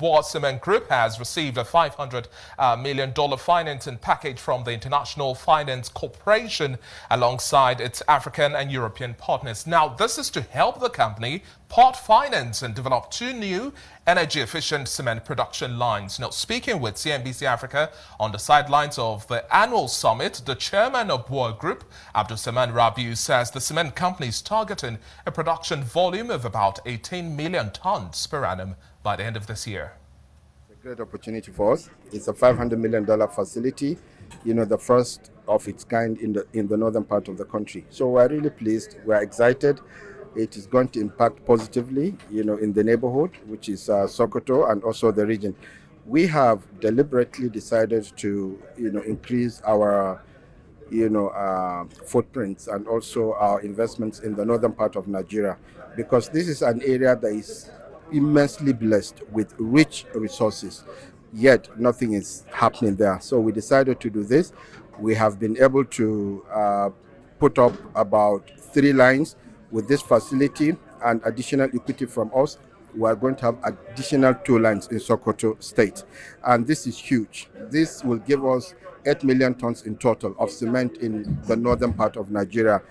BUA Cement Group has received a $500 million financing package from the International Finance Corporation alongside its African and European partners. Now, this is to help the company part finance and develop two new energy-efficient cement production lines. Now, speaking with CNBC Africa on the sidelines of the annual summit, the chairman of BUA Group, Abdulsaman Rabiu, says the cement company is targeting a production volume of about 18 million tons per annum by the end of this year. It's a great opportunity for us. It's a $500 million facility, the first of its kind in the northern part of the country. So we're really pleased, we're excited. It is going to impact positively, in the neighborhood, which is Sokoto and also the region. We have deliberately decided to, increase our, footprints and also our investments in the northern part of Nigeria, because this is an area that is immensely blessed with rich resources, yet nothing is happening there. So we decided to do this. We have been able to put up about 3 lines with this facility and additional equity from us. We are going to have additional 2 lines in Sokoto State. And this is huge. This will give us 8 million tons in total of cement in the northern part of Nigeria.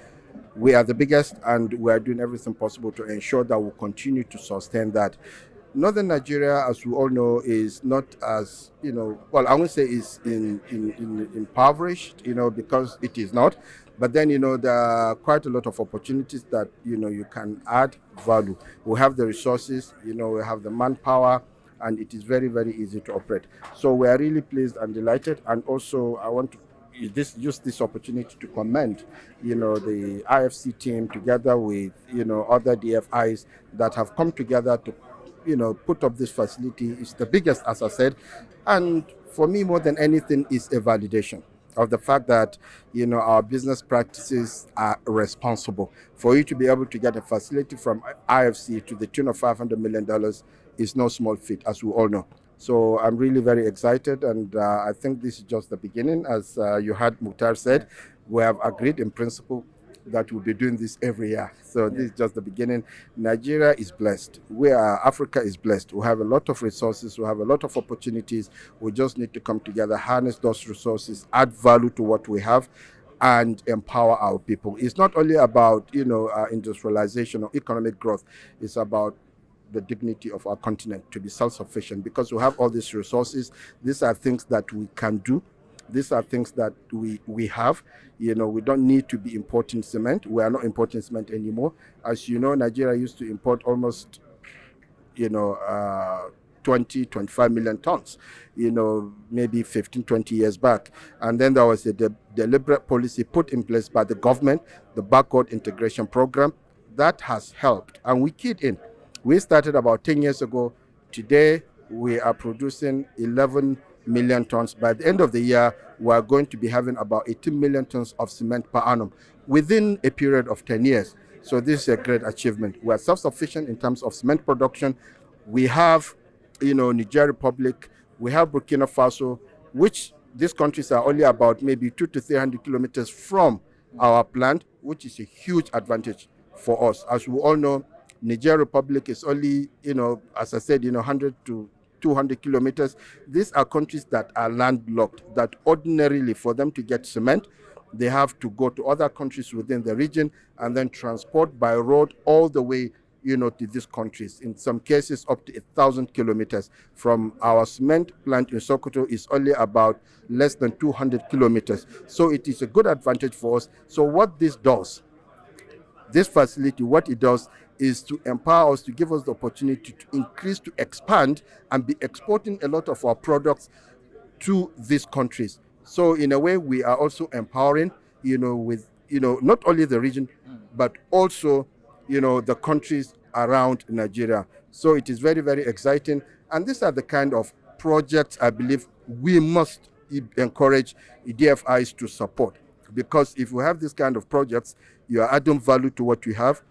We are the biggest, and we are doing everything possible to ensure that we'll continue to sustain that. Northern Nigeria, as we all know, is not as, I won't say is impoverished, because it is not. But then, there are quite a lot of opportunities that, you can add value. We have the resources, we have the manpower, and it is very, very easy to operate. So we are really pleased and delighted. And also, I want to use this opportunity to commend, the IFC team together with, other DFIs that have come together to, put up this facility. It's the biggest, as I said. And for me, more than anything, is a validation of the fact that, our business practices are responsible. For you to be able to get a facility from IFC to the tune of $500 million is no small feat, as we all know. So I'm really very excited, and I think this is just the beginning. As you heard Mukhtar said, we have agreed in principle that we'll be doing this every year. So this is just the beginning. Nigeria is blessed. Africa is blessed. We have a lot of resources. We have a lot of opportunities. We just need to come together, harness those resources, add value to what we have, and empower our people. It's not only about, industrialization or economic growth. It's about the dignity of our continent to be self-sufficient, because we have all these resources. These are things that we can do. These are things that we have. We don't need to be importing cement. We are not importing cement anymore. As you know, Nigeria used to import almost, 20, 25 million tons, maybe 15, 20 years back. And then there was a deliberate policy put in place by the government, the backward integration program. That has helped. And we keyed in. We started about 10 years ago. Today, we are producing 11 million tons. By the end of the year, we are going to be having about 18 million tons of cement per annum within a period of 10 years. So this is a great achievement. We are self-sufficient in terms of cement production. We have, Niger Republic, we have Burkina Faso, which these countries are only about maybe 200 to 300 kilometers from our plant, which is a huge advantage for us. As we all know, Niger Republic is only, as I said, 100 to 200 kilometers. These are countries that are landlocked, that ordinarily for them to get cement, they have to go to other countries within the region and then transport by road all the way, to these countries. In some cases, up to 1,000 kilometers. From our cement plant in Sokoto is only about less than 200 kilometers. So it is a good advantage for us. So what this does, this facility, what it does is to empower us, to give us the opportunity to increase, to expand, and be exporting a lot of our products to these countries. So in a way, we are also empowering, with, not only the region, but also, the countries around Nigeria. So it is very, very exciting. And these are the kind of projects I believe we must encourage DFIs to support. Because if we have this kind of projects, you are adding value to what you have.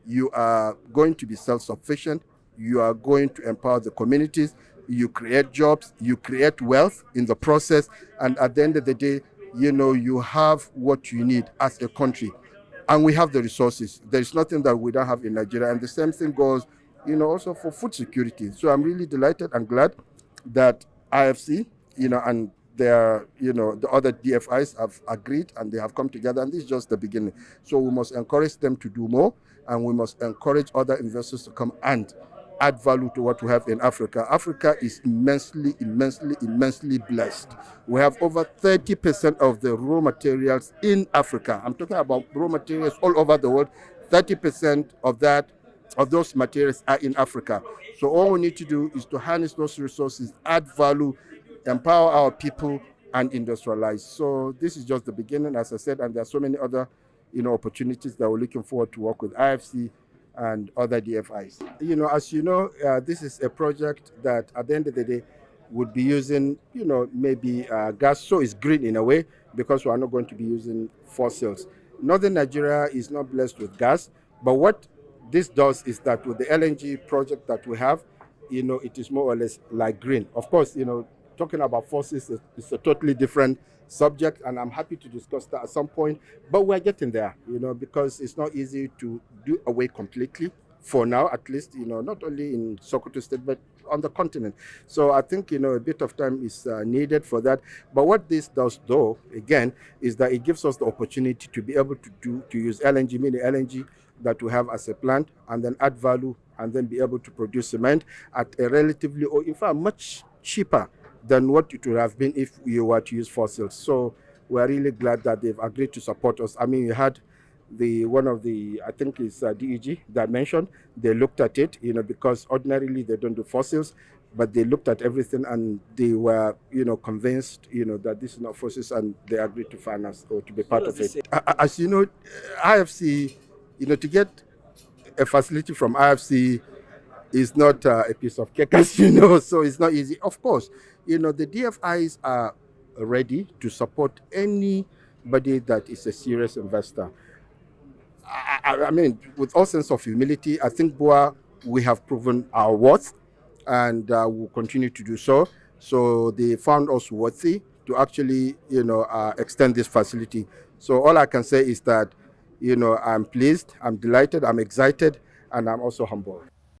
You are going to be self-sufficient. You are going to empower the communities. You create jobs. You create wealth in the process. And at the end of the day, you have what you need as a country. And we have the resources. There is nothing that we don't have in Nigeria. And the same thing goes also for food security. So I'm really delighted and glad that IFC, and their, the other DFIs have agreed and they have come together, and this is just the beginning. So we must encourage them to do more, and we must encourage other investors to come and add value to what we have in Africa. Africa is immensely, immensely, immensely blessed. We have over 30% of the raw materials in Africa. I'm talking about raw materials all over the world. 30% of those materials are in Africa. So all we need to do is to harness those resources, add value, empower our people, and industrialize. So this is just the beginning, as I said, and there are so many other, opportunities that we're looking forward to work with IFC and other DFIs. As you know, this is a project that at the end of the day would be using, maybe gas. So it's green in a way because we are not going to be using fossils. Northern Nigeria is not blessed with gas, but what this does is that with the LNG project that we have, it is more or less like green. Of course, talking about fossils is a totally different subject, and I'm happy to discuss that at some point. But we're getting there, because it's not easy to do away completely for now, at least, not only in Sokoto State, but on the continent. So I think, a bit of time is needed for that. But what this does, though, again, is that it gives us the opportunity to be able to use LNG, mini LNG, that we have as a plant, and then add value, and then be able to produce cement at a relatively, or in fact, much cheaper than what it would have been if you were to use fossils. So we're really glad that they've agreed to support us. I mean, you had one of the, I think it's DEG that mentioned, they looked at it, because ordinarily they don't do fossils, but they looked at everything and they were, convinced, that this is not fossils, and they agreed to finance or to be part of it. As you know, IFC, to get a facility from IFC is not a piece of cake, as you know, so it's not easy. Of course, the DFIs are ready to support anybody that is a serious investor. I mean, with all sense of humility, I think BUA, we have proven our worth, and will continue to do so. So they found us worthy to actually, extend this facility. So all I can say is that, I'm pleased, I'm delighted, I'm excited, and I'm also humbled.